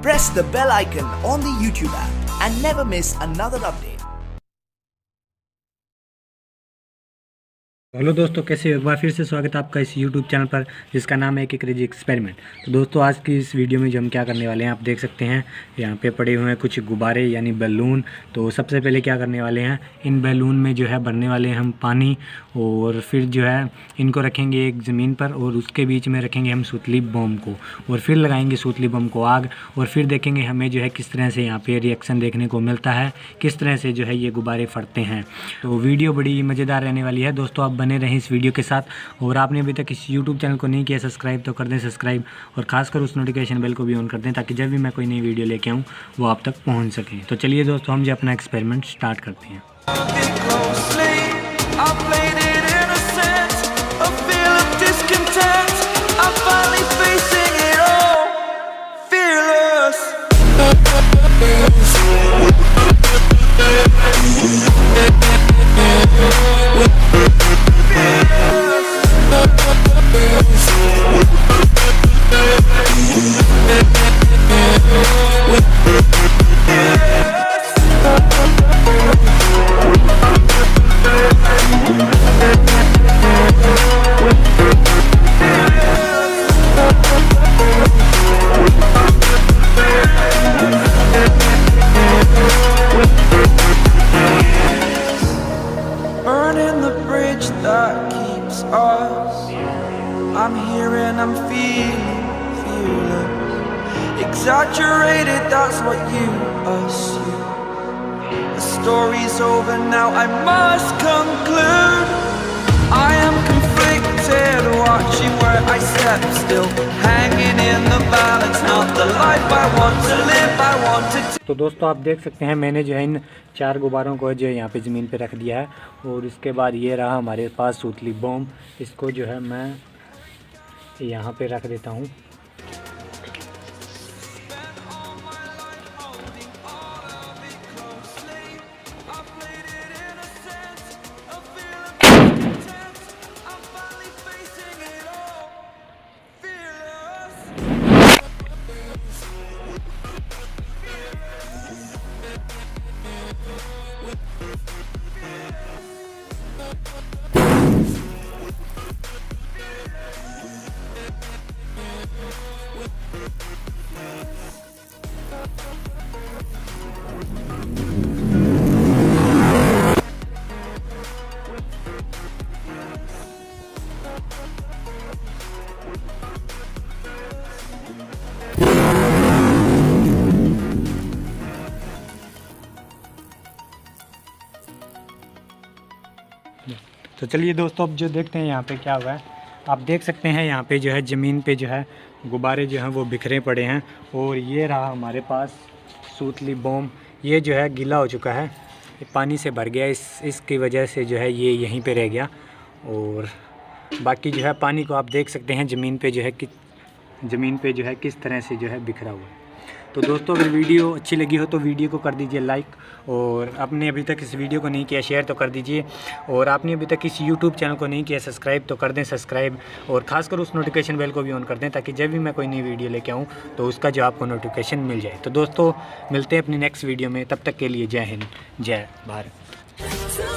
Press the bell icon on the YouTube app and never miss another update. Hello दोस्तों, कैसे हो? एक बार फिर से स्वागत है आपका इस यूट्यूब चैनल पर जिसका नाम है एक क्रेजी एक्सपेरिमेंट। तो दोस्तों, आज की इस वीडियो में जो हम क्या करने वाले हैं आप देख सकते हैं। यहाँ पे पड़े हुए हैं कुछ गुब्बारे यानी बैलून। तो सबसे पहले क्या करने वाले हैं, इन बैलून में जो है भरने वाले हैं हम पानी, और फिर जो है इनको रखेंगे एक ज़मीन पर और उसके बीच में रखेंगे हम सुतली बम को, और फिर लगाएंगे सुतली बम को आग, और फिर देखेंगे हमें जो है किस तरह से यहाँ पे रिएक्शन देखने को मिलता है, किस तरह से जो है ये गुब्बारे फटते हैं। तो वीडियो बड़ी मज़ेदार रहने वाली है दोस्तों, आप बने रहें इस वीडियो के साथ। और आपने अभी तक इस यूट्यूब चैनल को नहीं किया सब्सक्राइब तो कर दें सब्सक्राइब, और खासकर उस नोटिफिकेशन बेल को भी ऑन कर दें ताकि जब भी मैं कोई नई वीडियो लेके आऊँ वो आप तक पहुँच सके। तो चलिए दोस्तों, हम जो अपना एक्सपेरिमेंट स्टार्ट करते हैं। I'm here and I'm feeling fearless. Exaggerated, that's what you assume. The story's over now, I must conclude. I am conflicted, watching where I step still, hanging in the balance, not the life I want to live, I want to. तो दोस्तों, आप देख सकते हैं मैंने जो है इन 4 गुब्बारों को जो है यहाँ पे ज़मीन पे रख दिया है, और इसके बाद ये रहा हमारे पास सुतली बम। इसको जो है मैं यहाँ पे रख देता हूँ। तो चलिए दोस्तों, अब जो देखते हैं यहाँ पे क्या हुआ है। आप देख सकते हैं यहाँ पे जो है ज़मीन पे जो है गुब्बारे जो हैं वो बिखरे पड़े हैं, और ये रहा हमारे पास सुतली बम। ये जो है गीला हो चुका है, ये पानी से भर गया, इसकी वजह से जो है ये यहीं पे रह गया। और बाकी जो है पानी को आप देख सकते हैं ज़मीन पे जो है किस तरह से जो है बिखरा हुआ है। तो दोस्तों, अगर वीडियो अच्छी लगी हो तो वीडियो को कर दीजिए लाइक, और आपने अभी तक इस वीडियो को नहीं किया शेयर तो कर दीजिए, और आपने अभी तक इस यूट्यूब चैनल को नहीं किया सब्सक्राइब तो कर दें सब्सक्राइब, और खासकर उस नोटिफिकेशन बेल को भी ऑन कर दें ताकि जब भी मैं कोई नई वीडियो लेके आऊँ तो उसका जो आपको नोटिफिकेशन मिल जाए। तो दोस्तों, मिलते हैं अपनी नेक्स्ट वीडियो में, तब तक के लिए जय हिंद, जय भारत।